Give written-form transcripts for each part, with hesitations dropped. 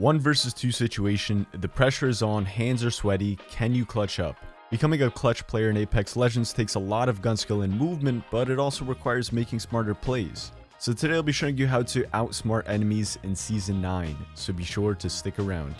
1 versus 2 situation, the pressure is on, hands are sweaty, can you clutch up? Becoming a clutch player in Apex Legends takes a lot of gun skill and movement, but it also requires making smarter plays. So today I'll be showing you how to outsmart enemies in Season 9, so be sure to stick around.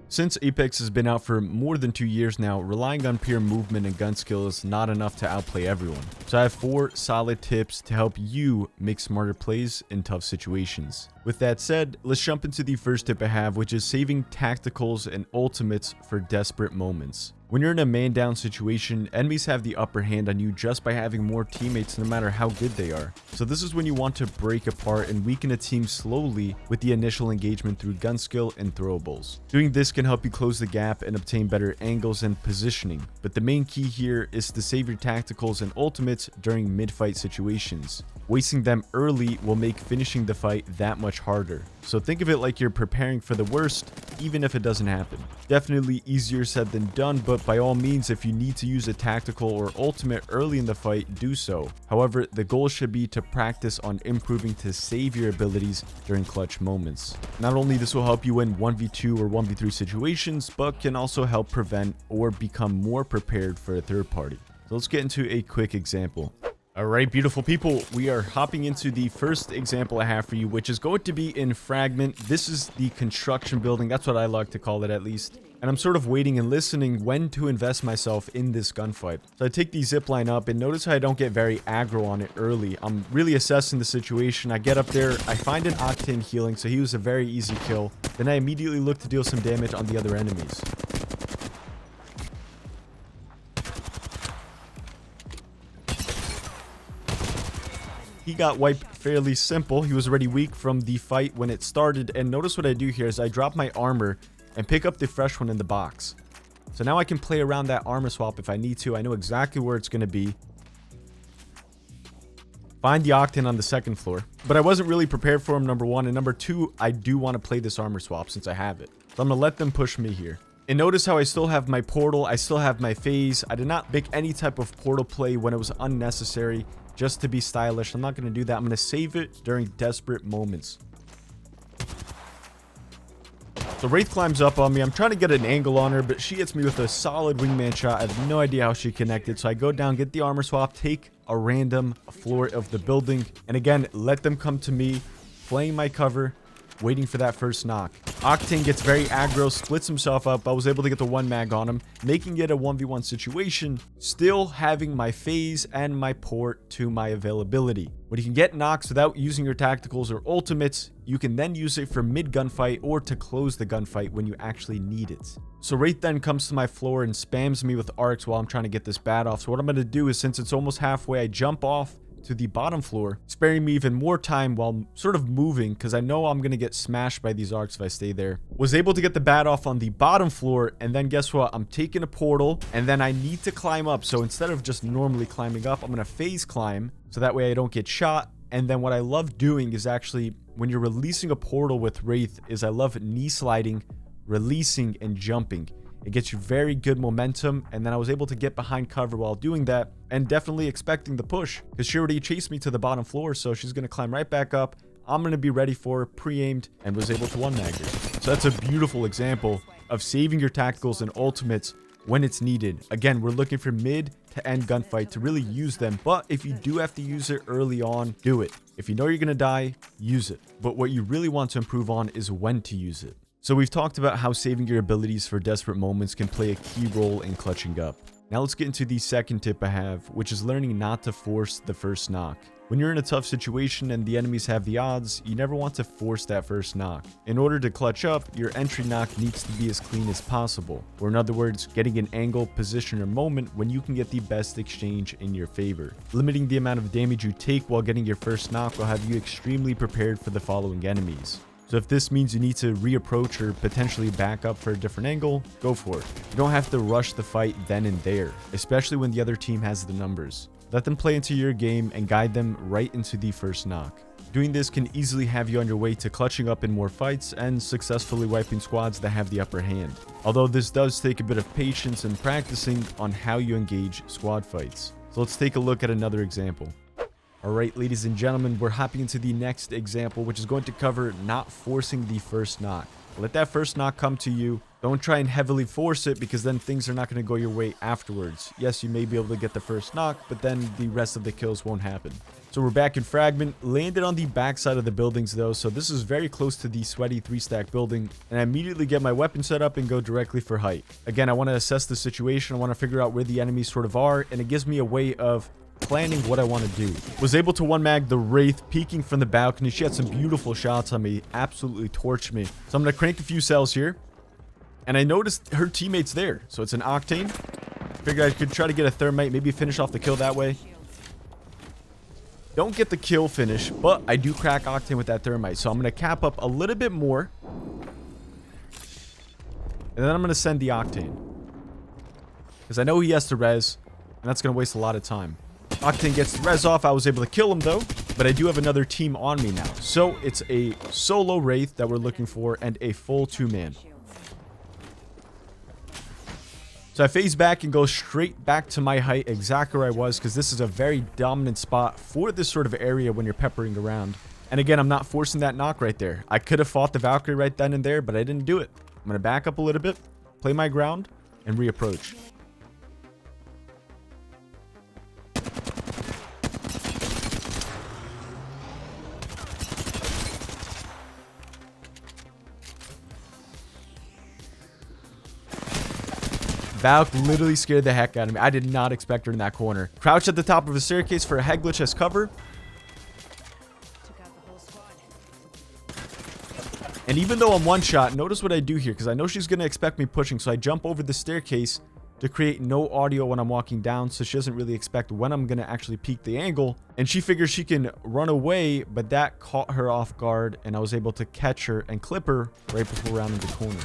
Since Apex has been out for more than 2 years now, relying on pure movement and gun skill is not enough to outplay everyone. So I have 4 solid tips to help you make smarter plays in tough situations. With that said, let's jump into the first tip I have, which is saving tacticals and ultimates for desperate moments. When you're in a man-down situation, enemies have the upper hand on you just by having more teammates no matter how good they are. So this is when you want to break apart and weaken a team slowly with the initial engagement through gun skill and throwables. Doing this can help you close the gap and obtain better angles and positioning, but the main key here is to save your tacticals and ultimates during mid-fight situations. Wasting them early will make finishing the fight that much harder. So think of it like you're preparing for the worst, even if it doesn't happen. Definitely easier said than done, but by all means, if you need to use a tactical or ultimate early in the fight, do so. However, the goal should be to practice on improving to save your abilities during clutch moments. Not only this will help you win 1v2 or 1v3 situations, but can also help prevent or become more prepared for a third party. So let's get into a quick example. Alright, beautiful people, we are hopping into the first example I have for you, which is going to be in Fragment. This is the construction building, that's what I like to call it at least. And I'm sort of waiting and listening when to invest myself in this gunfight. So I take the zipline up and notice how I don't get very aggro on it early. I'm really assessing the situation. I get up there, I find an Octane healing, so he was a very easy kill. Then I immediately look to deal some damage on the other enemies. He got wiped fairly simple. He was already weak from the fight when it started. And notice what I do here is I drop my armor and pick up the fresh one in the box. So now I can play around that armor swap if I need to. I know exactly where it's going to be. Find the Octane on the second floor. But I wasn't really prepared for him, number one. And number two, I do want to play this armor swap since I have it. So I'm going to let them push me here. And notice how I still have my portal. I still have my phase. I did not make any type of portal play when it was unnecessary. Just to be stylish. I'm not going to do that. I'm going to save it during desperate moments. So Wraith climbs up on me. I'm trying to get an angle on her, but she hits me with a solid wingman shot. I have no idea how she connected. So I go down, get the armor swap, take a random floor of the building. And again, let them come to me, playing my cover, waiting for that first knock. Octane gets very aggro, splits himself up. I was able to get the 1 mag on him, making it a 1v1 situation, still having my phase and my port to my availability. When you can get knocks without using your tacticals or ultimates, you can then use it for mid gunfight or to close the gunfight when you actually need it. So Wraith then comes to my floor and spams me with arcs while I'm trying to get this bat off. So what I'm going to do is, since it's almost halfway, I jump off to the bottom floor, sparing me even more time while sort of moving because I know I'm going to get smashed by these arcs if I stay there. Was able to get the bat off on the bottom floor, and then guess what? I'm taking a portal, and then I need to climb up. So instead of just normally climbing up, I'm going to phase climb so that way I don't get shot. And then what I love doing is actually, when you're releasing a portal with Wraith, is I love knee sliding, releasing, and jumping. It gets you very good momentum, and then I was able to get behind cover while doing that, and definitely expecting the push, because she already chased me to the bottom floor, so she's going to climb right back up. I'm going to be ready for her, pre-aimed, and was able to 1-mag her. So that's a beautiful example of saving your tacticals and ultimates when it's needed. Again, we're looking for mid to end gunfight to really use them, but if you do have to use it early on, do it. If you know you're going to die, use it. But what you really want to improve on is when to use it. So we've talked about how saving your abilities for desperate moments can play a key role in clutching up. Now let's get into the second tip I have, which is learning not to force the first knock. When you're in a tough situation and the enemies have the odds, you never want to force that first knock. In order to clutch up, your entry knock needs to be as clean as possible. Or in other words, getting an angle, position, or moment when you can get the best exchange in your favor. Limiting the amount of damage you take while getting your first knock will have you extremely prepared for the following enemies. So if this means you need to reapproach or potentially back up for a different angle, go for it. You don't have to rush the fight then and there, especially when the other team has the numbers. Let them play into your game and guide them right into the first knock. Doing this can easily have you on your way to clutching up in more fights and successfully wiping squads that have the upper hand. Although this does take a bit of patience and practicing on how you engage squad fights. So let's take a look at another example. All right, ladies and gentlemen, we're hopping into the next example, which is going to cover not forcing the first knock. Let that first knock come to you. Don't try and heavily force it, because then things are not going to go your way afterwards. Yes, you may be able to get the first knock, but then the rest of the kills won't happen. So we're back in Fragment. Landed on the backside of the buildings though, so this is very close to the sweaty 3-stack building, and I immediately get my weapon set up and go directly for height. Again, I want to assess the situation. I want to figure out where the enemies sort of are, and it gives me a way of planning what I want to do. Was able to one mag the Wraith peeking from the balcony. She had some beautiful shots on me, absolutely torched me. So I'm going to crank a few cells here, and I noticed her teammates there. So it's an Octane. Figured I could try to get a Thermite, maybe finish off the kill that way. Don't get the kill finish, but I do crack Octane with that Thermite. So I'm going to cap up a little bit more. And then I'm going to send the Octane, because I know he has to res, and that's going to waste a lot of time. Octane gets the res off. I was able to kill him though, but I do have another team on me now. So it's a solo Wraith that we're looking for and a full 2-man. So I phase back and go straight back to my height, exactly where I was, because this is a very dominant spot for this sort of area when you're peppering around. And again, I'm not forcing that knock right there. I could have fought the Valkyrie right then and there, but I didn't do it. I'm going to back up a little bit, play my ground, and reapproach. Valk literally scared the heck out of me. I did not expect her in that corner. Crouch at the top of a staircase for a head glitch as cover. And even though I'm one shot, notice what I do here, because I know she's going to expect me pushing. So I jump over the staircase to create no audio when I'm walking down, so she doesn't really expect when I'm going to actually peek the angle. And she figures she can run away, but that caught her off guard, and I was able to catch her and clip her right before rounding the corner.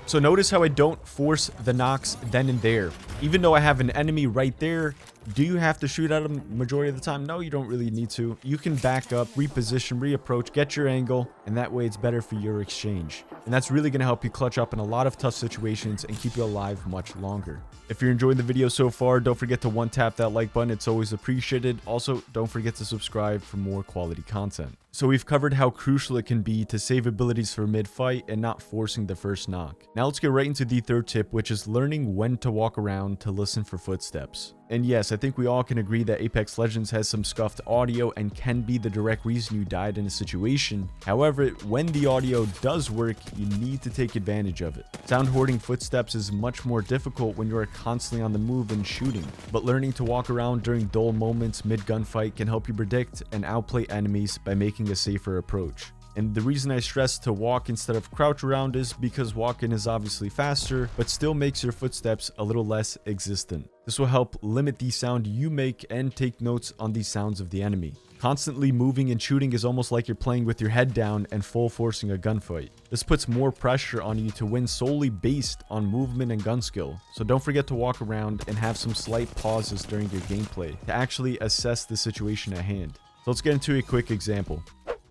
So notice how I don't force the knocks then and there. Even though I have an enemy right there, do you have to shoot at them majority of the time? No, you don't really need to. You can back up, reposition, reapproach, get your angle, and that way it's better for your exchange. And that's really going to help you clutch up in a lot of tough situations and keep you alive much longer. If you're enjoying the video so far, don't forget to one-tap that like button. It's always appreciated. Also, don't forget to subscribe for more quality content. So we've covered how crucial it can be to save abilities for mid-fight and not forcing the first knock. Now let's get right into the third tip, which is learning when to walk around to listen for footsteps. And yes, I think we all can agree that Apex Legends has some scuffed audio and can be the direct reason you died in a situation. However, when the audio does work, you need to take advantage of it. Sound hoarding footsteps is much more difficult when you are constantly on the move and shooting, but learning to walk around during dull moments mid-gunfight can help you predict and outplay enemies by making a safer approach. And the reason I stress to walk instead of crouch around is because walking is obviously faster, but still makes your footsteps a little less existent. This will help limit the sound you make and take notes on the sounds of the enemy. Constantly moving and shooting is almost like you're playing with your head down and full forcing a gunfight. This puts more pressure on you to win solely based on movement and gun skill. So don't forget to walk around and have some slight pauses during your gameplay to actually assess the situation at hand. So let's get into a quick example.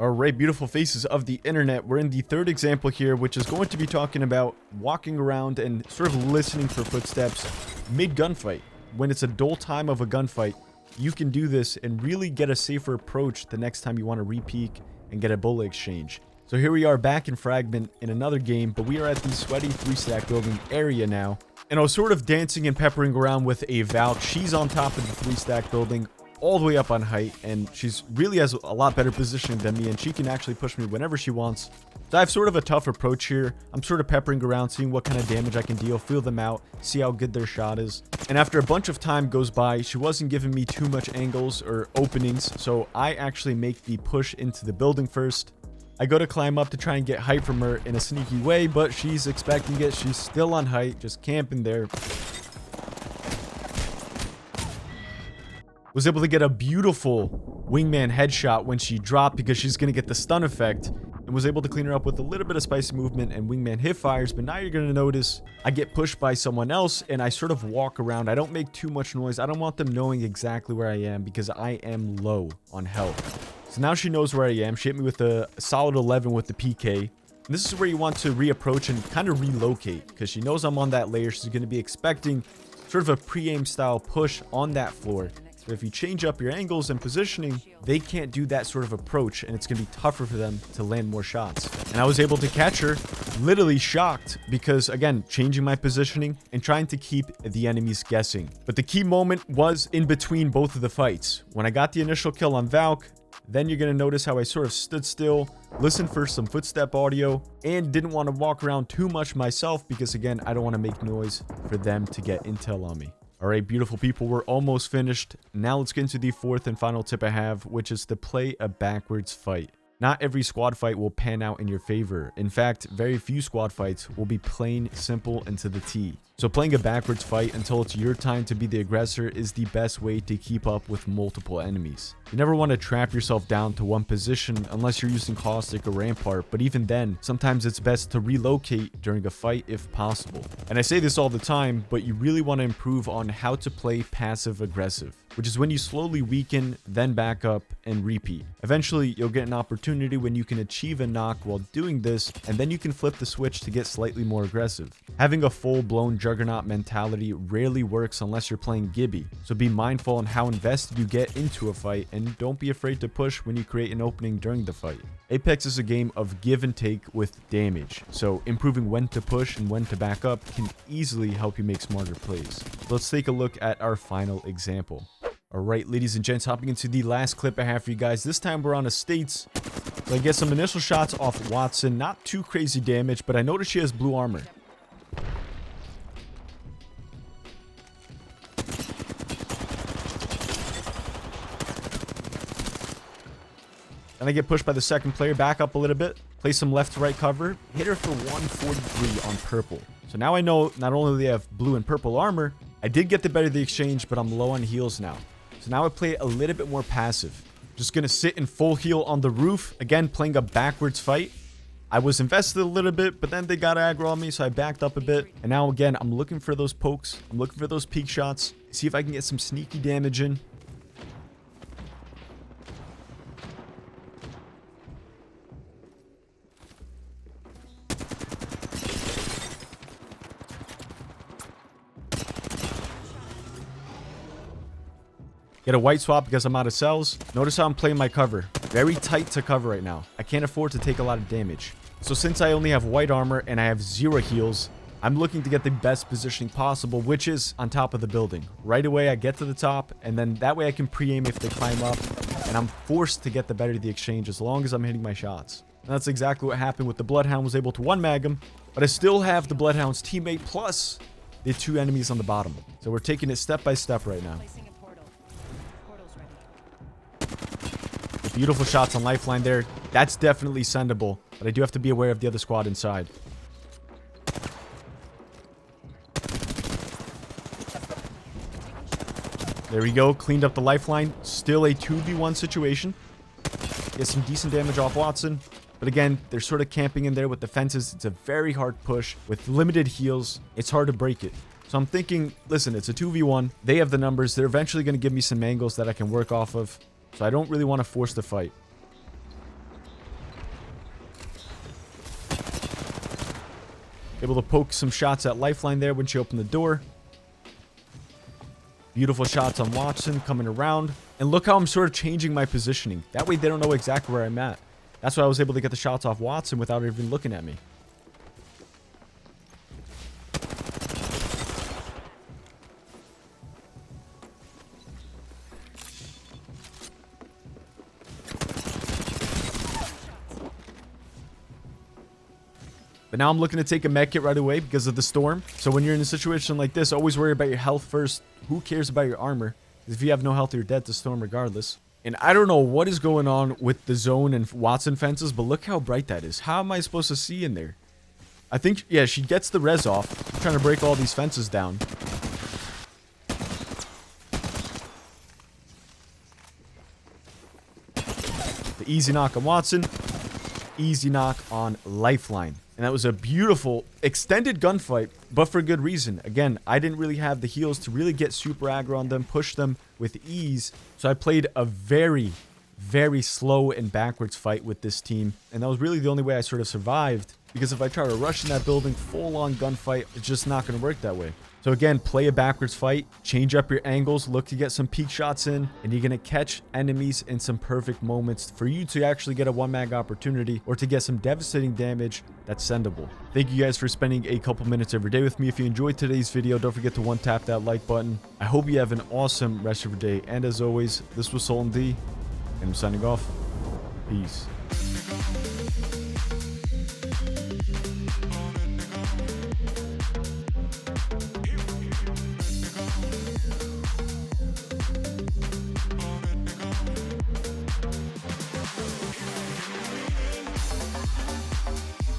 Alright, beautiful faces of the internet. We're in the third example here, which is going to be talking about walking around and sort of listening for footsteps mid-gunfight. When it's a dull time of a gunfight, you can do this and really get a safer approach the next time you want to re-peek and get a bullet exchange. So here we are back in Fragment in another game, but we are at the sweaty 3-stack building area now. And I was sort of dancing and peppering around with a Valk. She's on top of the 3-stack building, all the way up on height, and she's really has a lot better positioning than me, and she can actually push me whenever she wants. So I have sort of a tough approach here. I'm sort of peppering around, seeing what kind of damage I can deal, feel them out, see how good their shot is. And after a bunch of time goes by, she wasn't giving me too much angles or openings, so I actually make the push into the building first. I go to climb up to try and get height from her in a sneaky way, but she's expecting it. She's still on height, just camping there. Was able to get a beautiful wingman headshot when she dropped, because she's going to get the stun effect, and was able to clean her up with a little bit of spicy movement and wingman hip fires. But now you're going to notice I get pushed by someone else, and I sort of walk around. I don't make too much noise. I don't want them knowing exactly where I am, because I am low on health. So now she knows where I am. She hit me with a solid 11 with the PK. And this is where you want to reapproach and kind of relocate, because she knows I'm on that layer. She's going to be expecting sort of a pre-aim style push on that floor. So if you change up your angles and positioning, they can't do that sort of approach, and it's going to be tougher for them to land more shots. And I was able to catch her, literally shocked, because again, changing my positioning and trying to keep the enemies guessing. But the key moment was in between both of the fights. When I got the initial kill on Valk, then you're going to notice how I sort of stood still, listened for some footstep audio, and didn't want to walk around too much myself because, again, I don't want to make noise for them to get intel on me. All right, beautiful people, we're almost finished. Now let's get into the fourth and final tip I have, which is to play a backwards fight. Not every squad fight will pan out in your favor. In fact, very few squad fights will be plain simple and to the T. So playing a backwards fight until it's your time to be the aggressor is the best way to keep up with multiple enemies. You never want to trap yourself down to one position unless you're using Caustic or Rampart, but even then, sometimes it's best to relocate during a fight if possible. And I say this all the time, but you really want to improve on how to play passive-aggressive, which is when you slowly weaken, then back up, and repeat. Eventually, you'll get an opportunity when you can achieve a knock while doing this, and then you can flip the switch to get slightly more aggressive. Having a full-blown Juggernaut mentality rarely works unless you're playing Gibby, so be mindful on how invested you get into a fight, and don't be afraid to push when you create an opening during the fight. Apex is a game of give and take with damage, so improving when to push and when to back up can easily help you make smarter plays. Let's take a look at our final example. Alright, ladies and gents, hopping into the last clip I have for you guys. This time we're on Estates. So I get some initial shots off Watson. Not too crazy damage, but I notice she has blue armor. Then I get pushed by the second player, back up a little bit, play some left to right cover, hit her for 143 on purple. So now I know not only do they have blue and purple armor, I did get the better of the exchange, but I'm low on heals now. So now I play a little bit more passive. Just going to sit in full heal on the roof. Again, playing a backwards fight. I was invested a little bit, but then they got aggro on me, so I backed up a bit. And now again, I'm looking for those pokes. I'm looking for those peek shots. See if I can get some sneaky damage in. Get a white swap because I'm out of cells. Notice how I'm playing my cover. Very tight to cover right now. I can't afford to take a lot of damage. So since I only have white armor and I have 0 heals, I'm looking to get the best positioning possible, which is on top of the building. Right away, I get to the top, and then that way I can pre-aim if they climb up, and I'm forced to get the better of the exchange as long as I'm hitting my shots. And that's exactly what happened with the Bloodhound. Was able to one-mag him, but I still have the Bloodhound's teammate plus the 2 enemies on the bottom. So we're taking it step by step right now. Beautiful shots on lifeline there. That's definitely sendable, but I do have to be aware of the other squad inside. There we go. Cleaned up the lifeline. Still a 2v1 situation. Get some decent damage off Watson. But again, they're sort of camping in there with the fences. It's a very hard push. With limited heals, it's hard to break it. So I'm thinking, listen, it's a 2v1. They have the numbers. They're eventually going to give me some angles that I can work off of. So I don't really want to force the fight. Able to poke some shots at lifeline there when she opened the door. Beautiful shots on Watson coming around. And look how I'm sort of changing my positioning. That way they don't know exactly where I'm at. That's why I was able to get the shots off Watson without even looking at me. But now I'm looking to take a med kit right away because of the storm. So when you're in a situation like this, always worry about your health first. Who cares about your armor? If you have no health, you're dead to storm regardless. And I don't know what is going on with the zone and Watson fences, but look how bright that is. How am I supposed to see in there? I think, yeah, she gets the res off. I'm trying to break all these fences down. The easy knock on Watson. Easy knock on lifeline. And that was a beautiful extended gunfight, but for good reason. Again, I didn't really have the heals to really get super aggro on them, push them with ease. So I played a very, very slow and backwards fight with this team. And that was really the only way I sort of survived. because if I try to rush in that building, full-on gunfight, it's just not going to work that way. So again, play a backwards fight, change up your angles, look to get some peek shots in, and you're going to catch enemies in some perfect moments for you to actually get a one-mag opportunity or to get some devastating damage that's sendable. Thank you guys for spending a couple minutes every day with me. If you enjoyed today's video, don't forget to tap that like button. I hope you have an awesome rest of your day. And as always, this was Sultan D, and I'm signing off. Peace.